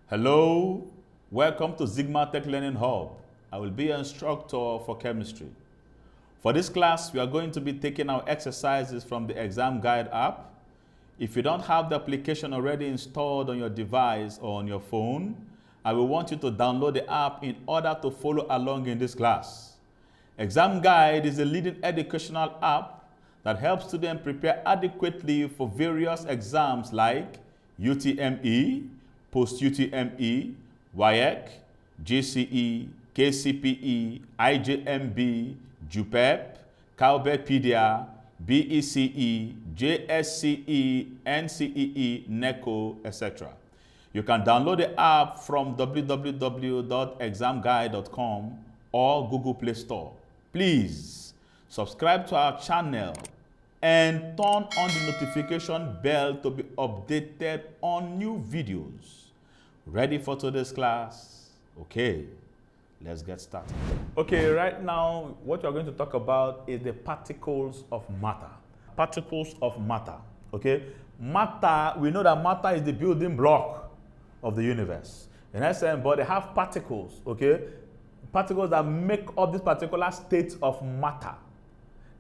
Hello, welcome to Zigmatech Learning Hub. I will be your instructor for chemistry. For this class, we are going to be taking our exercises from the ExamGuide app. If you don't have the application already installed on your device or on your phone, I will want you to download the app in order to follow along in this class. ExamGuide is a leading educational app that helps students prepare adequately for various exams like UTME, post-UTME, WEAC, JCE, KCPE, IJMB, JUPEB, Calbepedia, BECE, JSCE, NCEE, NECO, etc. You can download the app from www.examguide.com or Google Play Store. Please subscribe to our channel and turn on the notification bell to be updated on new videos. Ready for today's class? Okay, let's get started. Okay, right now, what we're going to talk about is the particles of matter. Particles of matter, okay? Matter, we know that matter is the building block of the universe. In essence, but they have particles, okay? Particles that make up this particular state of matter.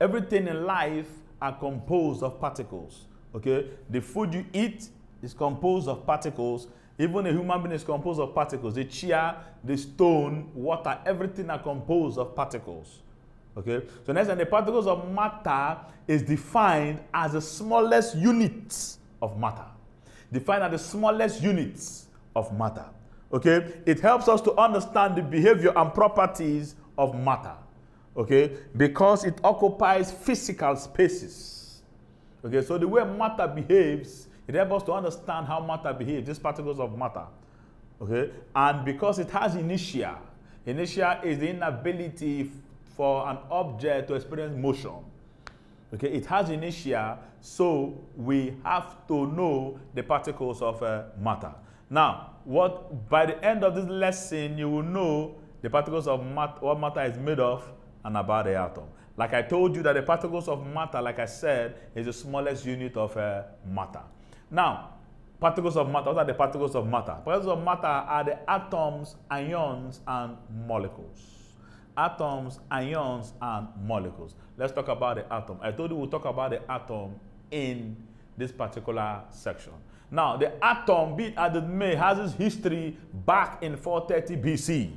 Everything in life are composed of particles, okay? The food you eat is composed of particles. Even a human being is composed of particles. The chair, the stone, water, everything are composed of particles, okay? So next, the particles of matter is defined as the smallest units of matter. Defined as the smallest units of matter, okay? It helps us to understand the behavior and properties of matter, okay, because it occupies physical spaces. Okay, so the way matter behaves, it helps us to understand how matter behaves, these particles of matter. Okay, and because it has inertia, inertia is the inability for an object to experience motion. Okay, it has inertia, so we have to know the particles of matter. Now, by the end of this lesson, you will know the particles of matter, what matter is made of, and about the atom. Like I told you that the particles of matter, like I said, is the smallest unit of matter. Now, particles of matter, what are the particles of matter? Particles of matter are the atoms, ions, and molecules. Atoms, ions, and molecules. Let's talk about the atom. I told you we'll talk about the atom in this particular section. Now, the atom, be it as it may, has its history back in 430 BC.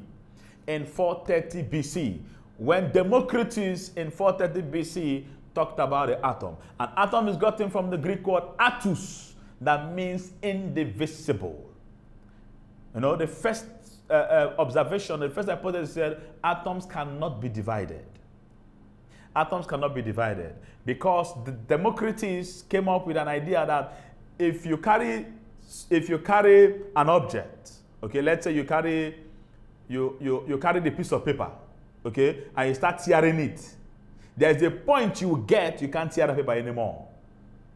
In 430 BC. When Democritus in 430 BC talked about the atom. An atom is gotten from the Greek word atus, that means indivisible. You know, the first observation, the first hypothesis said atoms cannot be divided. Atoms cannot be divided because the Democritus came up with an idea that if you carry an object, okay, let's say you carry the piece of paper, okay, and you start tearing it, there's a point you get, you can't tear the paper anymore.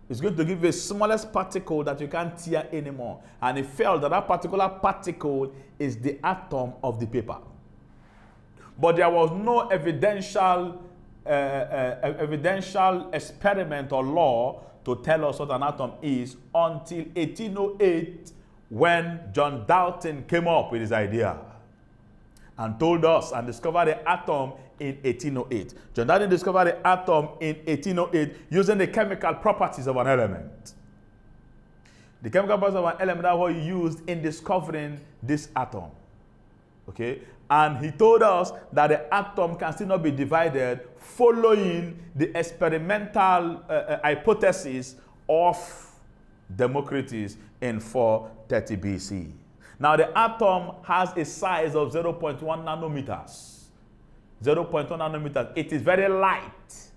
It's going to give you the smallest particle that you can't tear anymore. And he felt that that particular particle is the atom of the paper. But there was no evidential experiment or law to tell us what an atom is until 1808, when John Dalton came up with his idea and told us and discovered the atom in 1808. John Dalton discovered the atom in 1808 using the chemical properties of an element. The chemical properties of an element are what he used in discovering this atom. Okay? And he told us that the atom can still not be divided following the experimental hypothesis of Democritus in 430 BC. Now, the atom has a size of 0.1 nanometers. 0.1 nanometers. It is very light.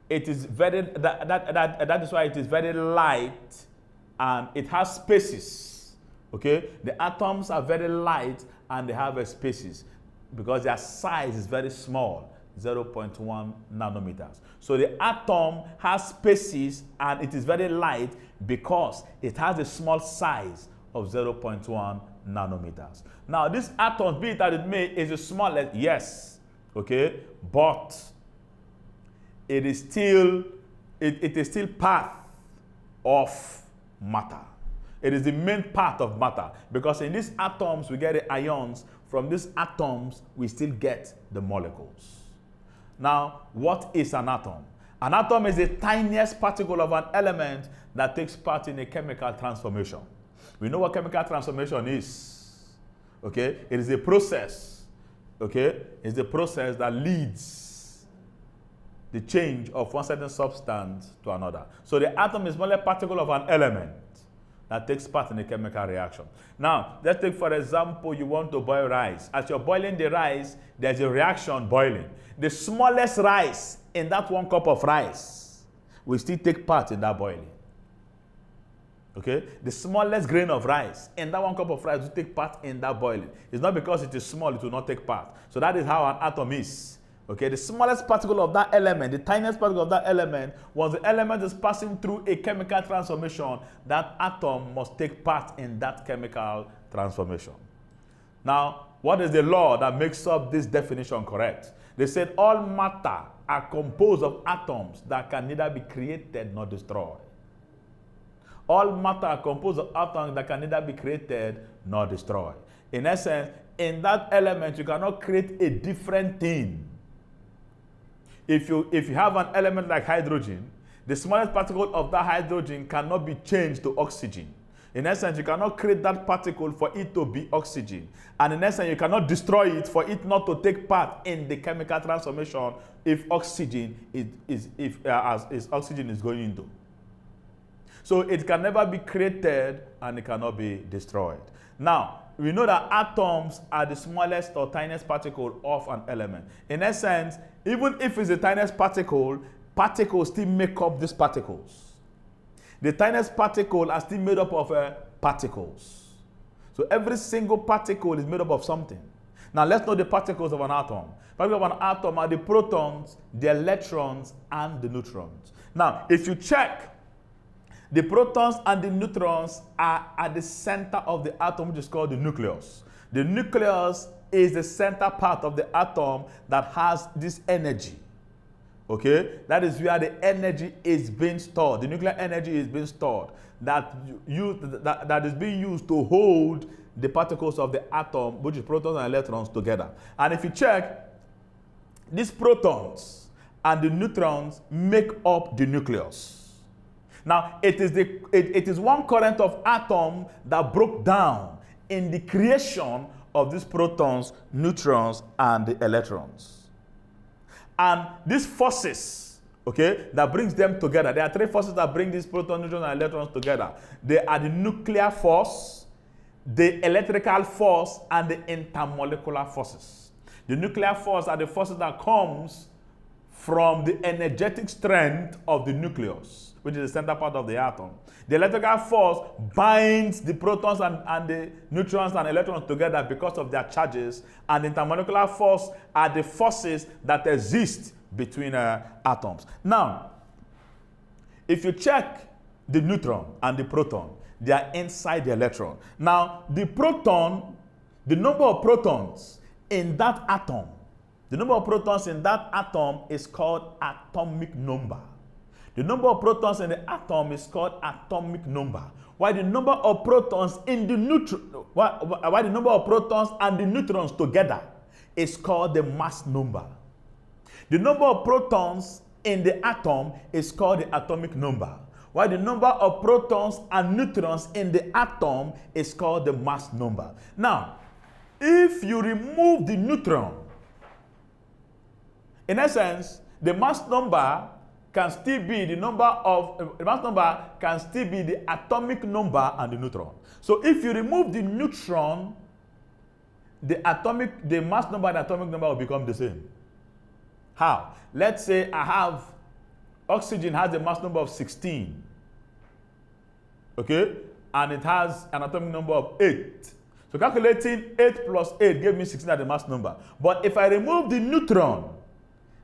It is very, that is why it is very light, and it has spaces. Okay? The atoms are very light and they have spaces because their size is very small, 0.1 nanometers. So the atom has spaces and it is very light because it has a small size of 0.1 nanometers. Now, this atom, be it that it may, is the smallest, yes, okay, but it is still part of matter. It is the main part of matter, because in these atoms we get the ions. From these atoms we still get the molecules. Now, what is an atom? An atom is the tiniest particle of an element that takes part in a chemical transformation. We know what chemical transformation is. Okay? It is a process. Okay? It's the process that leads the change of one certain substance to another. So the atom is only a particle of an element that takes part in a chemical reaction. Now, let's take, for example, you want to boil rice. As you're boiling the rice, there's a reaction boiling. The smallest rice in that 1 cup of rice will still take part in that boiling. Okay? The smallest grain of rice in that 1 cup of rice will take part in that boiling. It's not because it is small, it will not take part. So that is how an atom is. Okay, the smallest particle of that element, the tiniest particle of that element, once the element is passing through a chemical transformation, that atom must take part in that chemical transformation. Now, what is the law that makes up this definition correct? They said all matter are composed of atoms that can neither be created nor destroyed. All matter are composed of atoms that can neither be created nor destroyed. In essence, in that element, you cannot create a different thing. If you have an element like hydrogen, the smallest particle of that hydrogen cannot be changed to oxygen. In essence, you cannot create that particle for it to be oxygen. And in essence, you cannot destroy it for it not to take part in the chemical transformation if oxygen is going into. So it can never be created and it cannot be destroyed. Now, we know that atoms are the smallest or tiniest particle of an element. In essence, even if it's the tiniest particle, particles still make up these particles. The tiniest particle are still made up of particles. So every single particle is made up of something. Now let's know the particles of an atom. Particles of an atom are the protons, the electrons, and the neutrons. Now, if you check, the protons and the neutrons are at the center of the atom, which is called the nucleus. The nucleus is the center part of the atom that has this energy. Okay? That is where the energy is being stored. The nuclear energy is being stored. That is being used to hold the particles of the atom, which is protons and electrons, together. And if you check, these protons and the neutrons make up the nucleus. Now, it is one current of atom that broke down in the creation of these protons, neutrons, and the electrons. And these forces, okay, that brings them together. There are 3 forces that bring these protons, neutrons, and electrons together. They are the nuclear force, the electrical force, and the intermolecular forces. The nuclear force are the forces that comes from the energetic strength of the nucleus, which is the center part of the atom. The electrical force binds the protons and the neutrons and electrons together because of their charges, and the intermolecular force are the forces that exist between atoms. Now, if you check the neutron and the proton, they are inside the electron. Now, the proton, the number of protons in that atom, the number of protons in that atom is called atomic number. The number of protons in the atom is called atomic number. While the number of protons in the while the number of protons and the neutrons together is called the mass number. The number of protons in the atom is called the atomic number. While the number of protons and neutrons in the atom is called the mass number. Now, if you remove the neutron, in essence, the mass number can still be the atomic number and the neutron. So if you remove the neutron, the mass number and the atomic number will become the same. How? Let's say oxygen has a mass number of 16. Okay? And it has an atomic number of 8. So calculating 8 plus 8 gave me 16 as the mass number. But if I remove the neutron,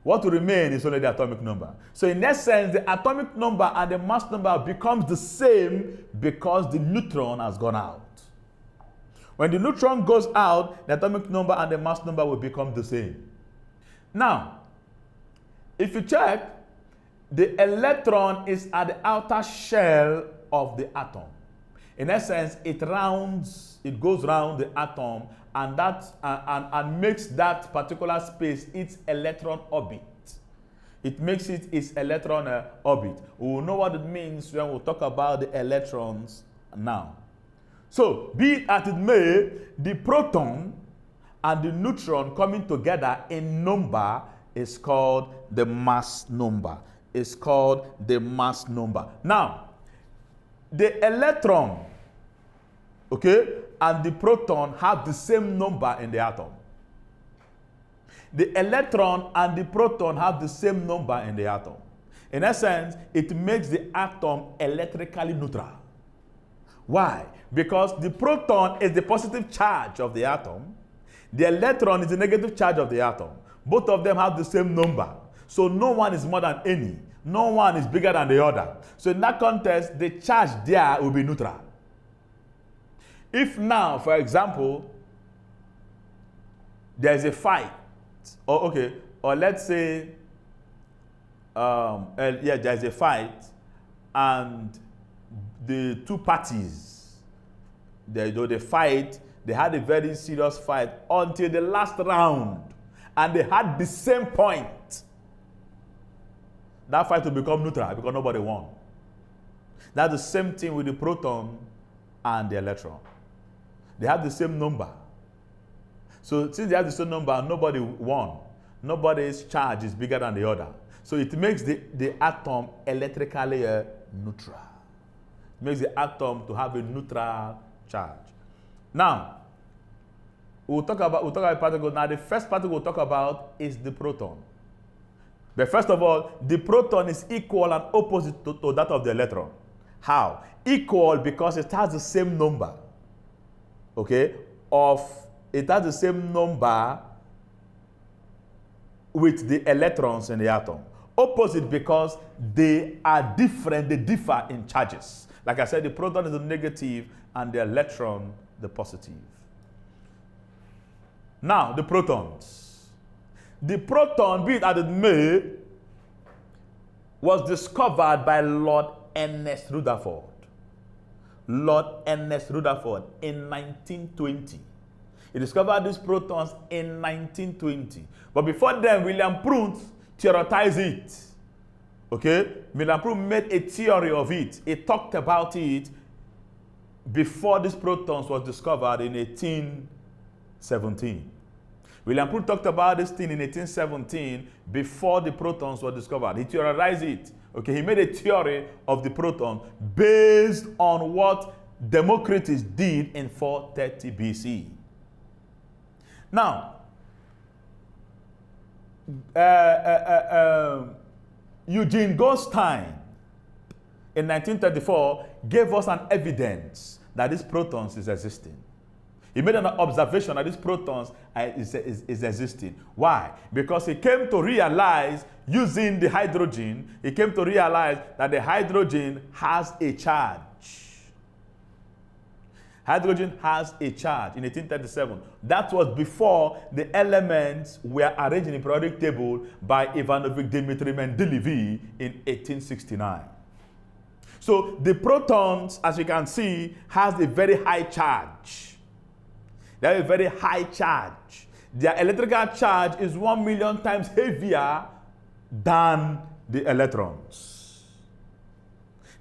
what will remain is only the atomic number. So in essence, the atomic number and the mass number becomes the same because the neutron has gone out. When the neutron goes out, the atomic number and the mass number will become the same. Now, if you check, the electron is at the outer shell of the atom. In essence, it goes round the atom, and and makes that particular space its electron orbit. It makes it its electron orbit. We will know what it means when we talk about the electrons now. So, be it as it may, the proton and the neutron coming together in number is called the mass number. It's called the mass number. Now, the electron, okay, and the proton have the same number in the atom. The electron and the proton have the same number in the atom. In essence, it makes the atom electrically neutral. Why? Because the proton is the positive charge of the atom. The electron is the negative charge of the atom. Both of them have the same number. So no one is more than any. No one is bigger than the other. So in that context, the charge there will be neutral. If now, for example, there's a fight, or let's say, there's a fight, and the two parties, they had a very serious fight until the last round, and they had the same point. That fight will become neutral because nobody won. That's the same thing with the proton and the electron. They have the same number. So since they have the same number, nobody won. Nobody's charge is bigger than the other. So it makes the atom electrically neutral. It makes the atom to have a neutral charge. Now, we'll talk about particles. Now, the first particle we'll talk about is the proton. But first of all, the proton is equal and opposite to that of the electron. How? Equal because it has the same number. Okay? It has the same number with the electrons in the atom. Opposite because they are different, they differ in charges. Like I said, the proton is the negative and the electron the positive. Now, the protons. The proton, be it as it may, was discovered by Lord Ernest Rutherford. Lord Ernest Rutherford in 1920. He discovered these protons in 1920. But before then, William Prut theorized it. Okay? William Prut made a theory of it. He talked about it before these protons was discovered in 1817. William Prut talked about this thing in 1817 before the protons were discovered. He theorized it. Okay, he made a theory of the proton based on what Democritus did in 430 BC. Now, Eugene Goldstein in 1934 gave us an evidence that these protons is existing. He made an observation that these protons is existing. Why? Because he came to realize, using the hydrogen, he came to realize that the hydrogen has a charge. Hydrogen has a charge in 1837. That was before the elements were arranged in the periodic table by Ivanovich Dmitry Mendeleev in 1869. So the protons, as you can see, has a very high charge. They have a very high charge. Their electrical charge is 1,000,000 times heavier than the electrons.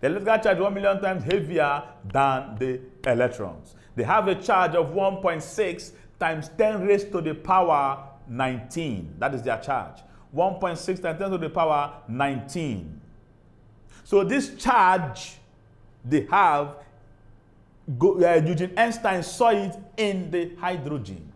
The electrical charge is 1,000,000 times heavier than the electrons. They have a charge of 1.6 times 10 raised to the power 19. That is their charge. 1.6 times 10 to the power 19. So this charge they have, Eugene Einstein saw it in the hydrogen.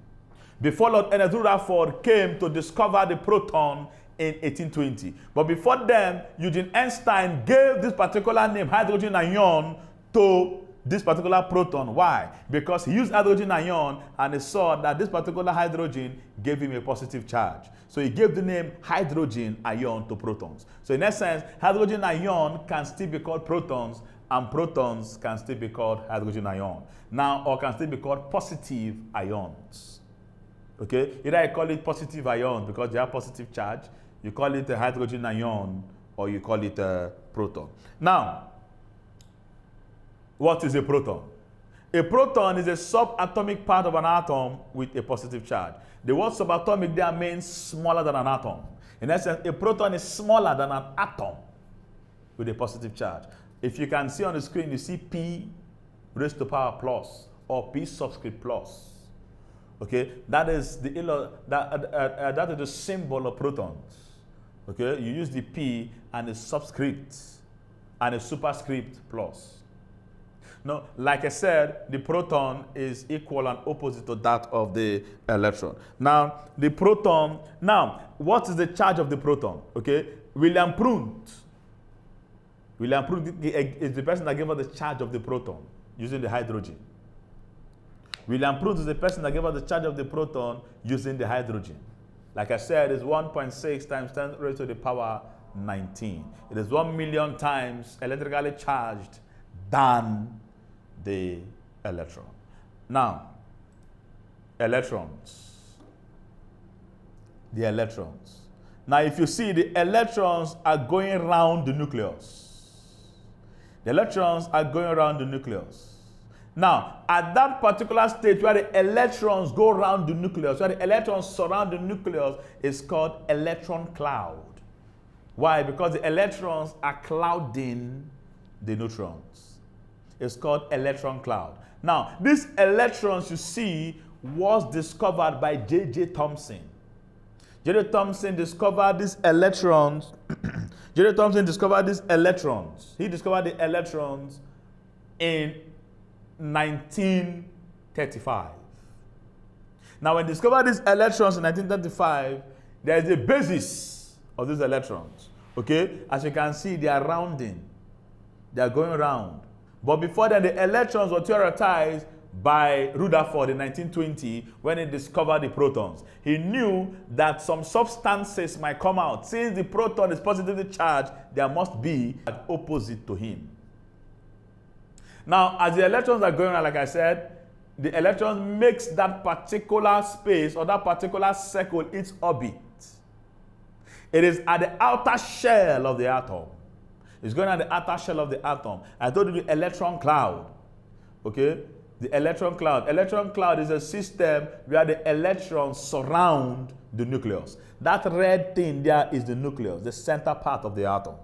Before Lord Ernest Rutherford came to discover the proton in 1820. But before then, Eugene Einstein gave this particular name, hydrogen ion, to this particular proton. Why? Because he used hydrogen ion and he saw that this particular hydrogen gave him a positive charge. So he gave the name hydrogen ion to protons. So in essence, hydrogen ion can still be called protons, and protons can still be called hydrogen ion. Now, or can still be called positive ions. Okay? Either I call it positive ion because they have positive charge, you call it a hydrogen ion, or you call it a proton. Now, What is a proton? A proton is a subatomic part of an atom with a positive charge. The word subatomic there means smaller than an atom. In essence, a proton is smaller than an atom with a positive charge. If you can see on the screen, you see P raised to power plus or P subscript plus. Okay, that is that is the symbol of protons. Okay, you use the P and a subscript and a superscript plus. Now, like I said, the proton is equal and opposite to that of the electron. Now, the proton, what is the charge of the proton? Okay, William Prundt is the person that gave us the charge of the proton using the hydrogen. William Prundt is the person that gave us the charge of the proton using the hydrogen. Like I said, it's 1.6 times 10 raised to the power 19. It is 1 million times electrically charged than the electron. Now, electrons. The electrons. Now, if you see, the electrons are going around the nucleus. The electrons are going around the nucleus. Now, at that particular stage where the electrons go around the nucleus, where the electrons surround the nucleus, is called electron cloud. Why? Because the electrons are clouding the neutrons. It's called electron cloud. Now, these electrons you see was discovered by J.J. Thomson. J.J. Thomson discovered these electrons. J.J. Thomson discovered these electrons. He discovered the electrons in 1935. Now, when he discovered these electrons in 1935, there is a basis of these electrons. Okay? As you can see, they are rounding. They are going around. But before that, the electrons were theoretized by Rutherford in 1920 when he discovered the protons. He knew that some substances might come out. Since the proton is positively charged, there must be an opposite to him. Now, as the electrons are going around, like I said, the electrons makes that particular space or that particular circle its orbit. It is at the outer shell of the atom. It's going at the outer shell of the atom. I told you the electron cloud. Okay? The electron cloud. Electron cloud is a system where the electrons surround the nucleus. That red thing there is the nucleus, the center part of the atom.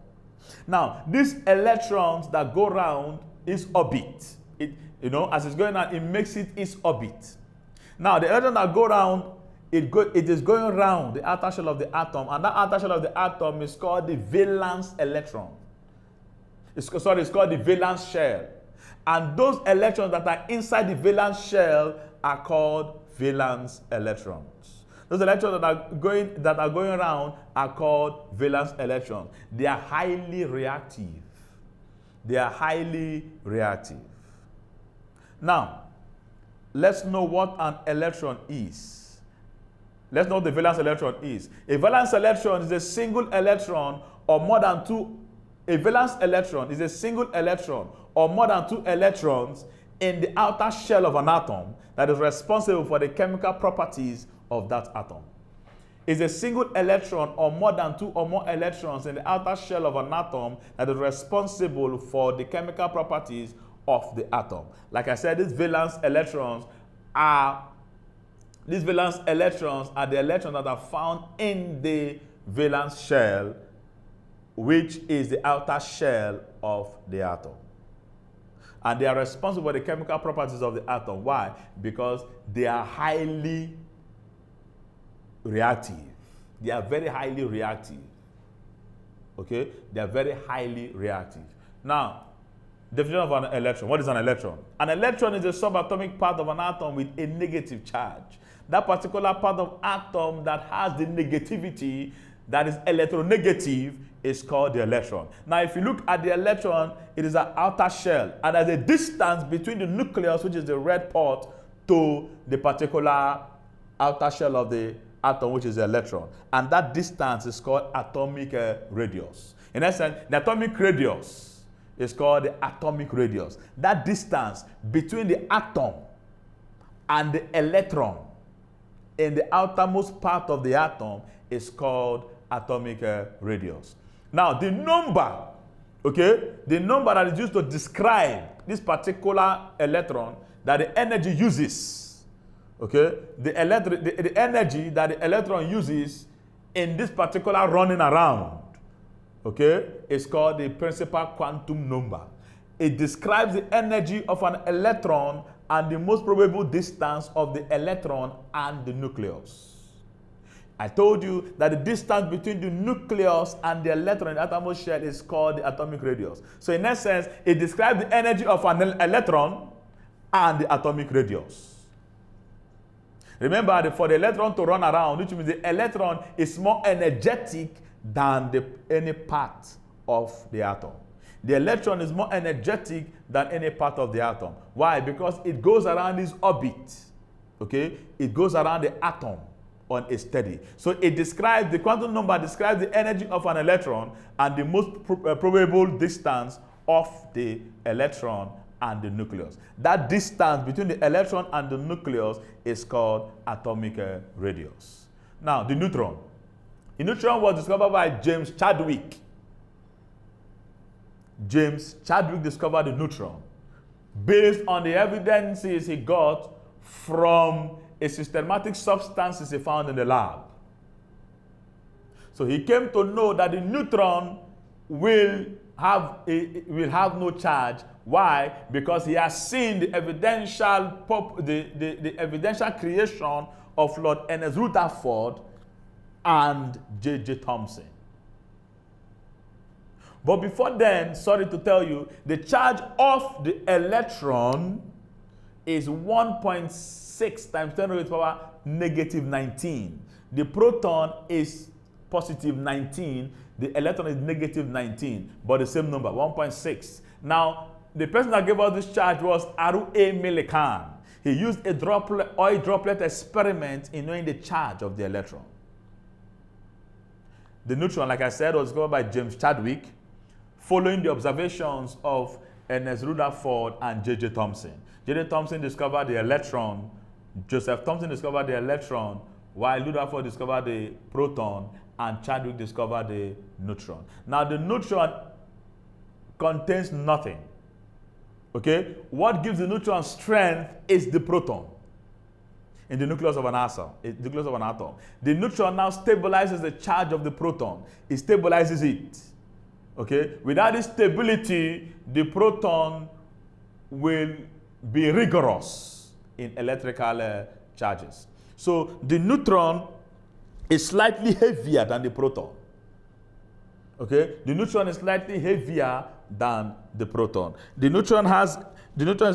Now, these electrons that go around its orbit, as it's going on, it makes it its orbit. Now, the electrons that go around, it is going around the outer shell of the atom, and that outer shell of the atom is called the valence electron. It's called the valence shell. And those electrons that are inside the valence shell are called valence electrons. Those electrons that are going around are called valence electrons. They are highly reactive. They are highly reactive. Now, let's know what an electron is. Let's know what the valence electron is. A valence electron is a single electron or more than two. A valence electron is a single electron or more than two electrons in the outer shell of an atom that is responsible for the chemical properties of that atom. It's a single electron or more than two or more electrons in the outer shell of an atom that is responsible for the chemical properties of the atom. Like I said, these valence electrons are the electrons that are found in the valence shell, which is the outer shell of the atom. And they are responsible for the chemical properties of the atom. Why? Because they are highly reactive. They are very highly reactive. Okay? They are very highly reactive. Now, definition of an electron. What is an electron? An electron is a subatomic part of an atom with a negative charge. That particular part of atom that has the negativity, that is electronegative, is called the electron. Now, if you look at the electron, it is an outer shell, and there's a distance between the nucleus, which is the red part, to the particular outer shell of the atom, which is the electron. And that distance is called atomic radius. In essence, the atomic radius is called the atomic radius. That distance between the atom and the electron in the outermost part of the atom is called atomic radius. Now, the number that is used to describe this particular electron that the energy uses, okay, the energy that the electron uses in this particular running around, okay, is called the principal quantum number. It describes the energy of an electron and the most probable distance of the electron and the nucleus. I told you that the distance between the nucleus and the electron in the atom shell is called the atomic radius. So in essence, it describes the energy of an electron and the atomic radius. Remember, for the electron to run around, which means the electron is more energetic than any part of the atom. The electron is more energetic than any part of the atom. Why? Because it goes around this orbit. Okay? It goes around the atom on a steady. So it describes, the quantum number describes the energy of an electron and the most probable distance of the electron and the nucleus. That distance between the electron and the nucleus is called atomic radius. Now, the neutron. The neutron was discovered by James Chadwick. James Chadwick discovered the neutron based on the evidences he got from a systematic substances he found in the lab. So he came to know that the neutron will have no charge. Why? Because he has seen the evidential creation of Lord Ernest Rutherford and J.J. Thomson. But before then, sorry to tell you, the charge of the electron is 1.6 times 10 to the power negative 19. The proton is positive 19. The electron is negative 19, but the same number, 1.6. Now, the person that gave us this charge was Aru A. Millikan. He used a oil droplet experiment in knowing the charge of the electron. The neutron, like I said, was discovered by James Chadwick, following the observations of Ernest Rutherford and J.J. Thomson. J.J. Thomson discovered the electron, Joseph Thomson discovered the electron, while Rutherford discovered the proton, and Chadwick discovered the neutron. Now, the neutron contains nothing. Okay? What gives the neutron strength is the proton in the nucleus of an atom. The neutron now stabilizes the charge of the proton. It stabilizes it. Okay? Without this stability, the proton will be rigorous in electrical charges. So the neutron is slightly heavier than the proton. Okay? The neutron is slightly heavier than the proton. The neutron is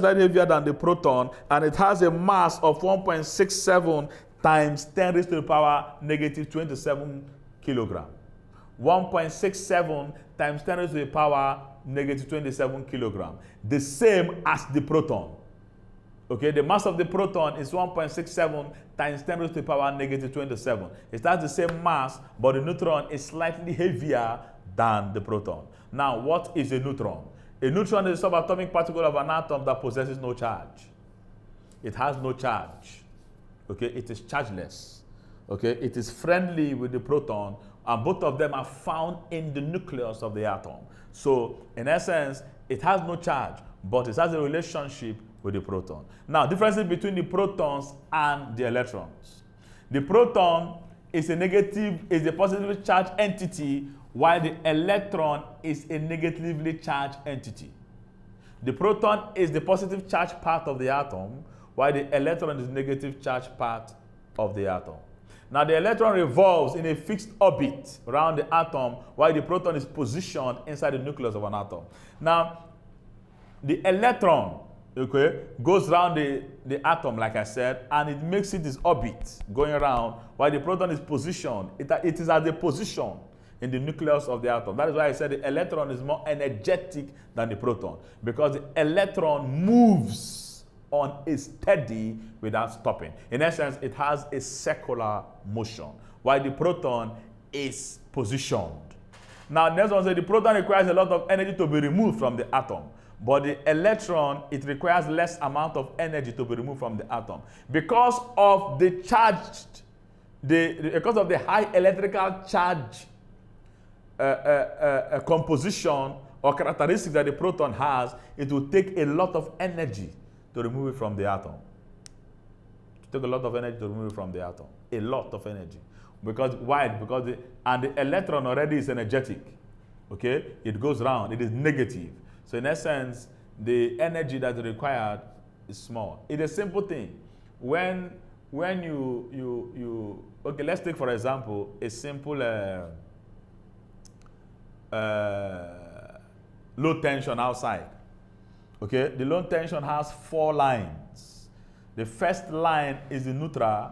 slightly heavier than the proton, and it has a mass of 1.67 times 10 raised to the power negative 27 kilogram. 1.67 times 10 raised to the power negative 27 kilogram. The same as the proton. Okay, the mass of the proton is 1.67 times 10 raised to the power negative 27. It has the same mass, but the neutron is slightly heavier than the proton. Now, what is a neutron? A neutron is a subatomic particle of an atom that possesses no charge. It has no charge. Okay, it is chargeless. Okay, it is friendly with the proton, and both of them are found in the nucleus of the atom. So, in essence, it has no charge, but it has a relationship with the proton. Now, differences between the protons and the electrons. The proton is a positively charged entity, while the electron is a negatively charged entity. The proton is the positive charged part of the atom, while the electron is the negative charged part of the atom. Now, the electron revolves in a fixed orbit around the atom, while the proton is positioned inside the nucleus of an atom. Now, the electron, okay, goes around the atom, like I said, and it makes it its orbit going around, while the proton is positioned. It is at the position in the nucleus of the atom. That is why I said the electron is more energetic than the proton, because the electron moves on a steady without stopping. In essence, it has a circular motion, while the proton is positioned. Now, next one says the proton requires a lot of energy to be removed from the atom, but the electron, it requires less amount of energy to be removed from the atom. Because of the high electrical charge composition or characteristic that the proton has, it will take a lot of energy to remove it from the atom. It will take a lot of energy to remove it from the atom. A lot of energy. Because why? Because the electron already is energetic. Okay? It goes round. It is negative. So in essence, the energy that is required is small. It's a simple thing. When you okay, let's take for example a simple low tension outside. Okay, the low tension has 4 lines. The first line is the neutral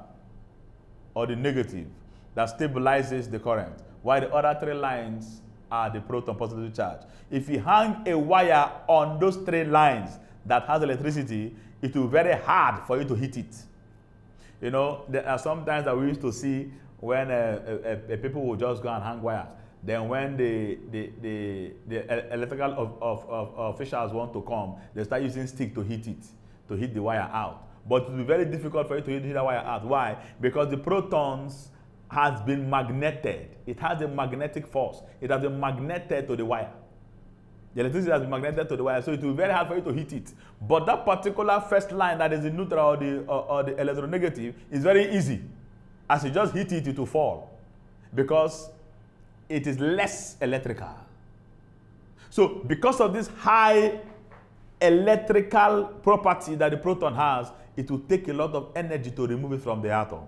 or the negative that stabilizes the current, while the other 3 lines are the proton positively charged. If you hang a wire on those 3 lines that has electricity, it will be very hard for you to hit it. You know, there are some times that we used to see when people will just go and hang wire. Then when the electrical officials want to come, they start using stick to hit it, to hit the wire out. But it will be very difficult for you to hit the wire out. Why? Because the protons has been magneted. It has a magnetic force. It has been magneted to the wire. The electricity has been magneted to the wire, so it will be very hard for you to hit it. But that particular first line that is the neutral or the electronegative is very easy. As you just hit it, it will fall because it is less electrical. So because of this high electrical property that the proton has, it will take a lot of energy to remove it from the atom.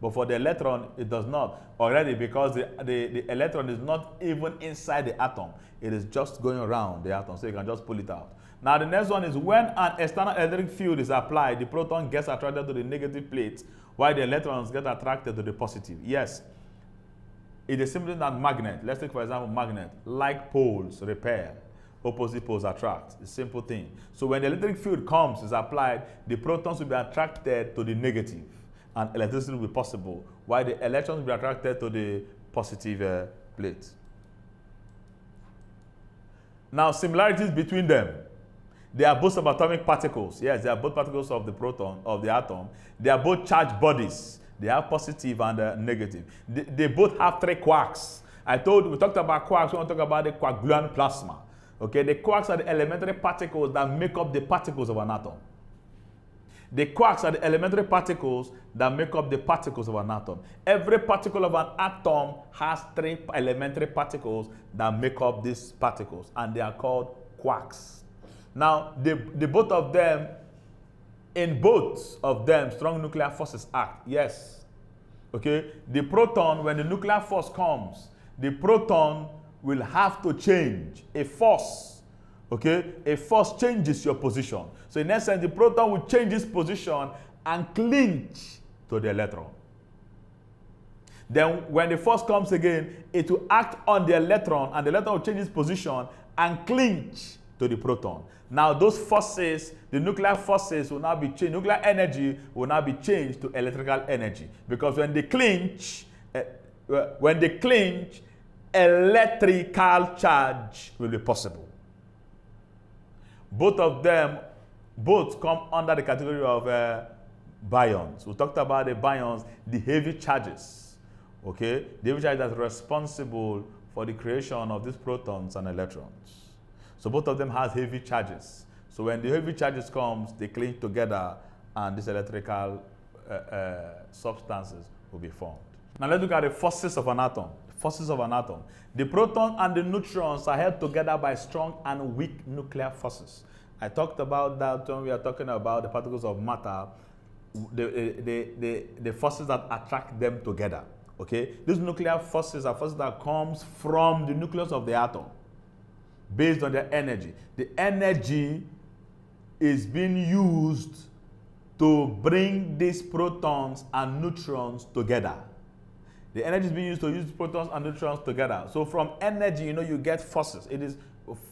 But for the electron, it does not already, because the electron is not even inside the atom. It is just going around the atom, so you can just pull it out. Now the next one is when an external electric field is applied, the proton gets attracted to the negative plate, while the electrons get attracted to the positive. Yes, it is simply that magnet. Let's take for example magnet. Like poles repel, opposite poles attract. It's a simple thing. So when the electric field comes, is applied, the protons will be attracted to the negative, and electricity will be possible, while the electrons will be attracted to the positive plate. Now, similarities between them. They are both subatomic particles. Yes, they are both particles of the proton, of the atom. They are both charged bodies. They have positive and negative. They both have 3 quarks. We talked about quarks. We want to talk about the quark-gluon plasma. Okay, the quarks are the elementary particles that make up the particles of an atom. The quarks are the elementary particles that make up the particles of an atom. Every particle of an atom has 3 elementary particles that make up these particles, and they are called quarks. Now, the both of them, in both of them, strong nuclear forces act. Yes. Okay? The proton, when the nuclear force comes, the proton will have to change a force. Okay? A force changes your position. So in essence, the proton will change its position and clinch to the electron. Then when the force comes again, it will act on the electron, and the electron will change its position and clinch to the proton. Now those forces, the nuclear forces will now be changed, nuclear energy will now be changed to electrical energy. Because when they clinch, electrical charge will be possible. Both of them, both come under the category of baryons. We talked about the baryons, the heavy charges. Okay? The heavy charge that's responsible for the creation of these protons and electrons. So both of them has heavy charges. So when the heavy charges comes, they cling together, and these electrical substances will be formed. Now let's look at the forces of an atom. Forces of an atom. The proton and the neutrons are held together by strong and weak nuclear forces. I talked about that when we are talking about the particles of matter, the forces that attract them together. Okay? These nuclear forces are forces that comes from the nucleus of the atom, based on their energy. The energy is being used to bring these protons and neutrons together. The energy is being used to use protons and neutrons together. So from energy, you get forces. It is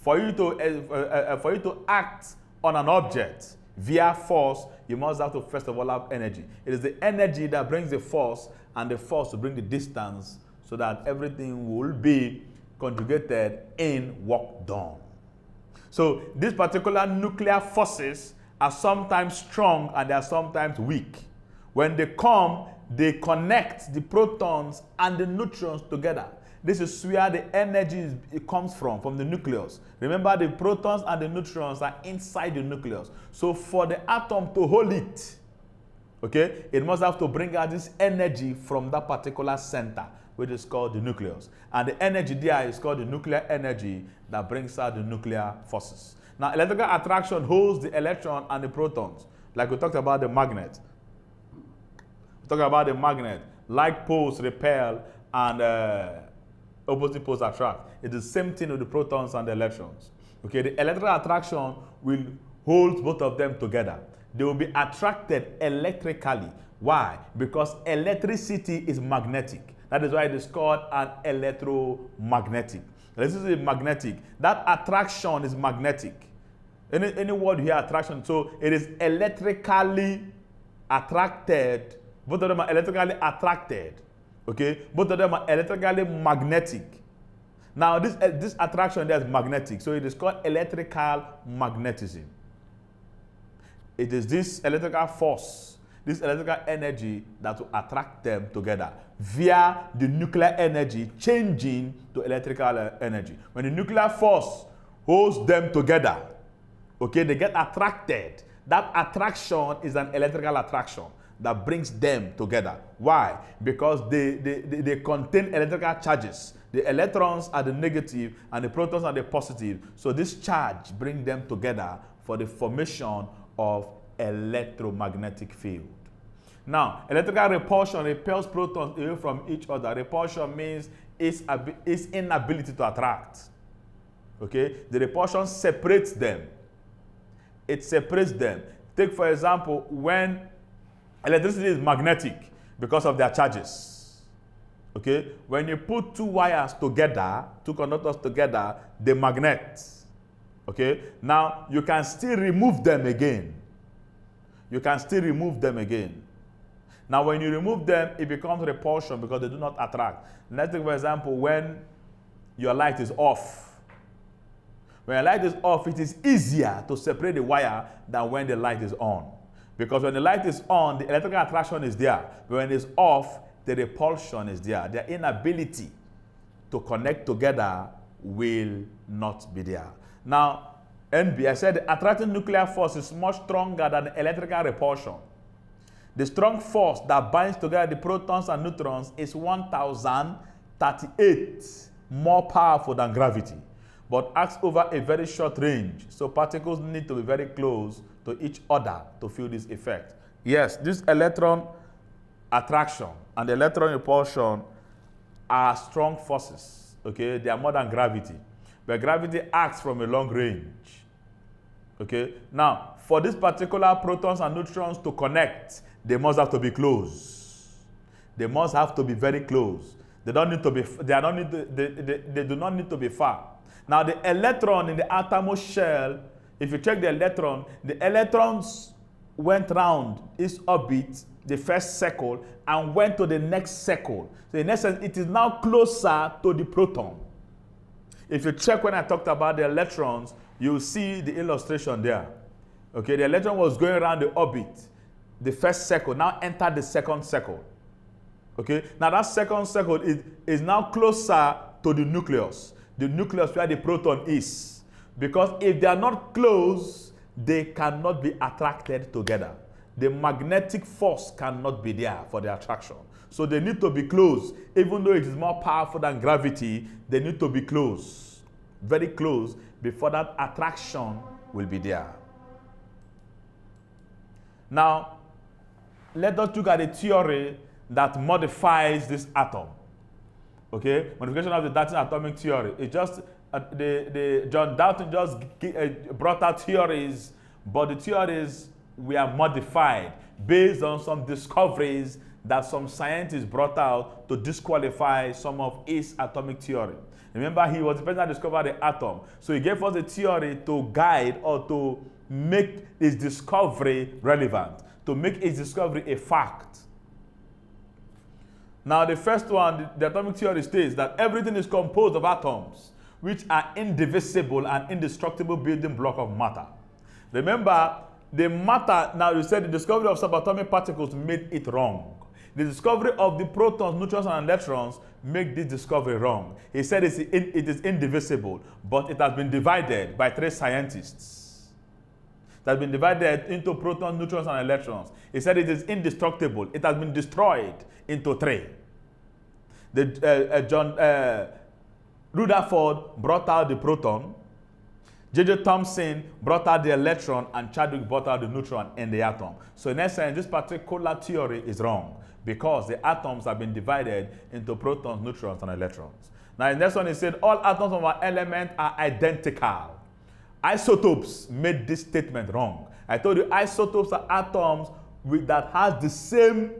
for you to act on an object via force, you must have to first of all have energy. It is the energy that brings the force, and the force to bring the distance, so that everything will be conjugated in work done. So these particular nuclear forces are sometimes strong and they are sometimes weak. When they come, they connect the protons and the neutrons together. This is where the energy it comes from the nucleus. Remember, the protons and the neutrons are inside the nucleus. So for the atom to hold it, okay, it must have to bring out this energy from that particular center, which is called the nucleus. And the energy there is called the nuclear energy that brings out the nuclear forces. Now, electrical attraction holds the electron and the protons. Like we talked about the magnet. We talked about the magnet. Like poles repel and opposite poles attract. It's the same thing with the protons and the electrons. Okay, the electrical attraction will hold both of them together. They will be attracted electrically. Why? Because electricity is magnetic. That is why it is called an electromagnetic. This is magnetic. That attraction is magnetic. Any word here, attraction. So it is electrically attracted. Both of them are electrically attracted. Okay? Both of them are electrically magnetic. Now this attraction there is magnetic. So it is called electrical magnetism. It is this electrical force, this electrical energy that will attract them together via the nuclear energy changing to electrical energy. When the nuclear force holds them together, okay, they get attracted. That attraction is an electrical attraction that brings them together. Why? Because they contain electrical charges. The electrons are the negative and the protons are the positive. So this charge brings them together for the formation of electromagnetic field. Now, electrical repulsion repels protons away from each other. Repulsion means its inability to attract. Okay? The repulsion separates them. It separates them. Take, for example, when electricity is magnetic because of their charges. Okay? When you put two wires together, two conductors together, they magnet. Okay? Now, you can still remove them again. You can still remove them again. Now, when you remove them, it becomes repulsion because they do not attract. Let's take, for example, when your light is off. When your light is off, it is easier to separate the wire than when the light is on. Because when the light is on, the electrical attraction is there. But when it's off, the repulsion is there. Their inability to connect together will not be there. Now, NB, I said the attracting nuclear force is much stronger than the electrical repulsion. The strong force that binds together the protons and neutrons is 1038 more powerful than gravity, but acts over a very short range. So particles need to be very close to each other to feel this effect. Yes, this electron attraction and the electron repulsion are strong forces. Okay, they are more than gravity. But gravity acts from a long range. Okay, now for this particular protons and neutrons to connect, they must have to be close. They must have to be very close. They don't need to be. They do not need to be far. Now the electron in the outermost shell, if you check the electrons went round its orbit, the first circle, and went to the next circle. So in essence, it is now closer to the proton. If you check when I talked about the electrons, you'll see the illustration there. Okay, the electron was going around the orbit. The first circle now entered the second circle. Okay, now that second circle is now closer to the nucleus where the proton is. Because if they are not close, they cannot be attracted together. The magnetic force cannot be there for the attraction. So they need to be close. Even though it is more powerful than gravity, they need to be close. Very close before that attraction will be there. Now, let us look at a theory that modifies this atom. Okay, modification of the Dalton atomic theory. It just John Dalton just brought out theories, but the theories were modified based on some discoveries that some scientists brought out to disqualify some of his atomic theory. Remember, he was the person that discovered the atom. So he gave us a theory to guide or to make his discovery relevant, to make his discovery a fact. Now, the first one, the atomic theory states that everything is composed of atoms, which are indivisible and indestructible building block of matter. Remember, the matter, now you said the discovery of subatomic particles made it wrong. The discovery of the protons, neutrons, and electrons make this discovery wrong. He said it is indivisible, but it has been divided by 3 scientists. It has been divided into protons, neutrons, and electrons. He said it is indestructible. It has been destroyed into 3. Rutherford brought out the proton. J.J. Thomson brought out the electron, and Chadwick brought out the neutron in the atom. So in essence, this particular theory is wrong because the atoms have been divided into protons, neutrons, and electrons. Now, in the next one, he said all atoms of our element are identical. Isotopes made this statement wrong. I told you isotopes are atoms that has the same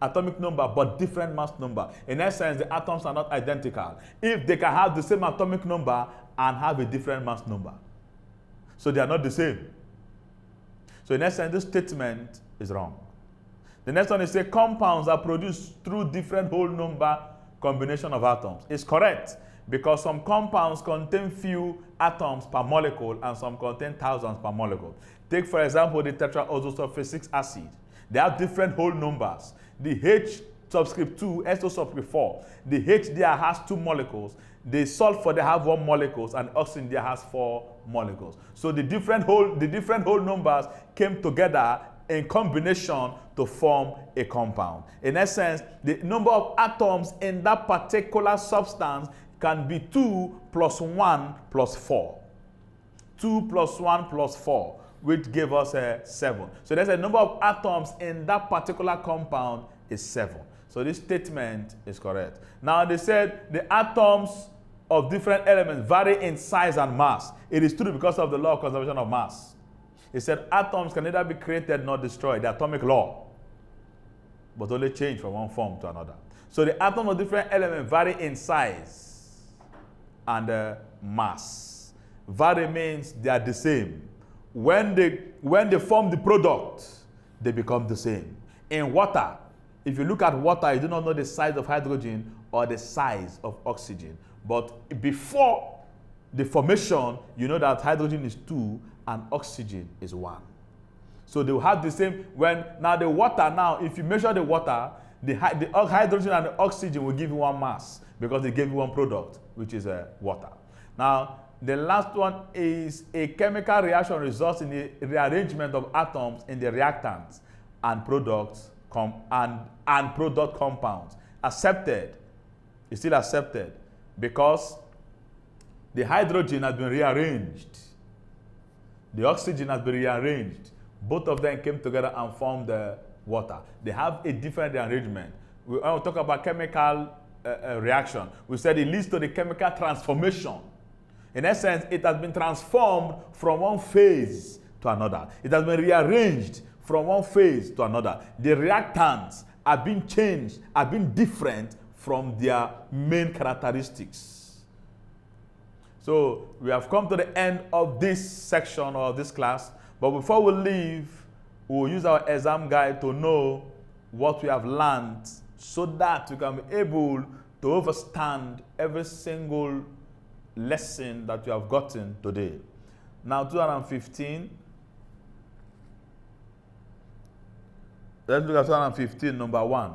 atomic number but different mass number. In essence, the atoms are not identical. If they can have the same atomic number and have a different mass number, so they are not the same. So in essence, this statement is wrong. The next one is say compounds are produced through different whole number combination of atoms. It's correct because some compounds contain few atoms per molecule and some contain thousands per molecule. Take for example the tetraoxosulfuric acid. They have different whole numbers. The H subscript 2, SO subscript 4. The H there has 2 molecules. The sulfur they have 1 molecule, and oxygen there has 4 molecules. So the different whole numbers came together in combination to form a compound. In essence, the number of atoms in that particular substance can be 2 plus 1 plus 4. 2 plus 1 plus 4, which gave us 7. So there's a number of atoms in that particular compound is 7. So this statement is correct. Now they said the atoms of different elements vary in size and mass. It is true because of the law of conservation of mass. It said atoms can neither be created nor destroyed, the atomic law, but only change from one form to another. So the atoms of different elements vary in size and mass. Vary means they are the same. When they form the product, they become the same. In water, if you look at water, you do not know the size of hydrogen or the size of oxygen. But before the formation, you know that hydrogen is 2 and oxygen is 1. So they will have the same. Now the water, if you measure the water, the hydrogen and the oxygen will give you 1 mass because they gave you 1 product, which is water. Now, the last one is a chemical reaction results in the rearrangement of atoms in the reactants and products and product compounds. Accepted. It's still accepted because the hydrogen has been rearranged. The oxygen has been rearranged. Both of them came together and formed the water. They have a different rearrangement. When we talk about chemical reaction, we said it leads to the chemical transformation. In essence, it has been transformed from one phase to another. It has been rearranged from one phase to another. The reactants are being changed, are being different from their main characteristics. So we have come to the end of this section or this class. But before we leave, we'll use our exam guide to know what we have learned so that we can be able to understand every single lesson that you have gotten today. Now 2015. Let's look at 2015, number 1.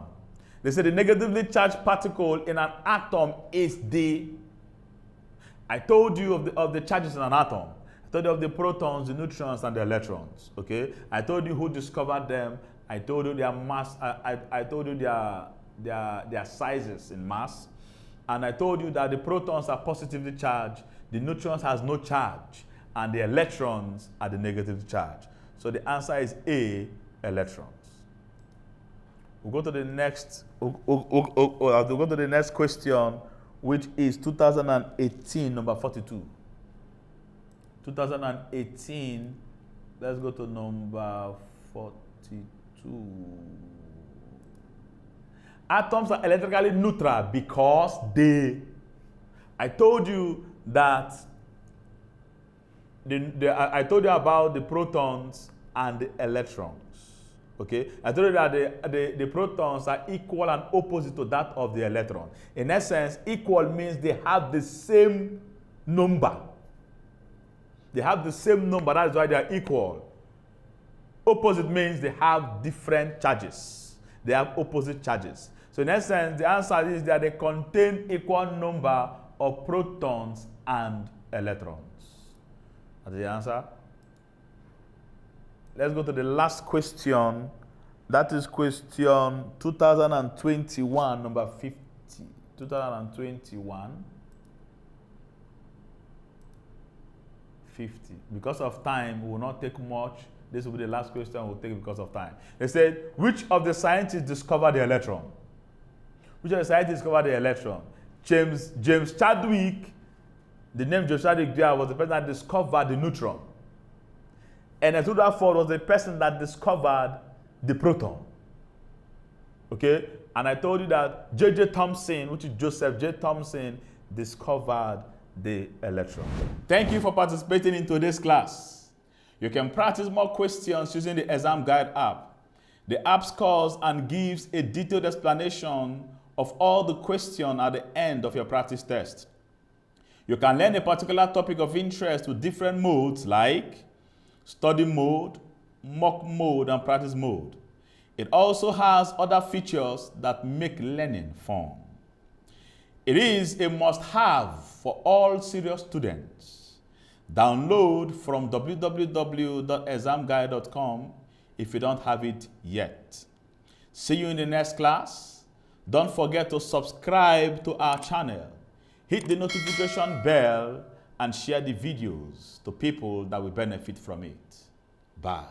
They say the negatively charged particle in an atom is the... I told you of the charges in an atom. I told you of the protons, the neutrons, and the electrons. Okay? I told you who discovered them. I told you their mass. I told you their sizes in mass. And I told you that the protons are positively charged, the neutrons has no charge, and the electrons are the negative charge. So the answer is A, electrons. We'll go to the next. We'll go to the next question, which is 2018, number 42. 2018. Let's go to number 42. Atoms are electrically neutral because they... I told you that I told you about the protons and the electrons. Okay, I told you that the protons are equal and opposite to that of the electron. In essence, equal means they have the same number. They have the same number, that's why they are equal. Opposite means they have different charges. they have opposite charges. So in essence, the answer is that they contain equal number of protons and electrons. That's the answer. Let's go to the last question. That is question 2021, number 50. 2021. 50. Because of time, we will not take much. This will be the last question we'll take because of time. They said, which of the scientists discovered the electron? Which of the scientists discovered the electron? James Chadwick, the name James Chadwick there was the person that discovered the neutron. And Rutherford was the person that discovered the proton. Okay? And I told you that J.J. Thomson, which is Joseph J. Thomson, discovered the electron. Thank you for participating in today's class. You can practice more questions using the ExamGuide app. The app scores and gives a detailed explanation of all the questions at the end of your practice test. You can learn a particular topic of interest with different modes like study mode, mock mode, and practice mode. It also has other features that make learning fun. It is a must-have for all serious students. Download from www.examguide.com if you don't have it yet. See you in the next class. Don't forget to subscribe to our channel, hit the notification bell, and share the videos to people that will benefit from it. Bye.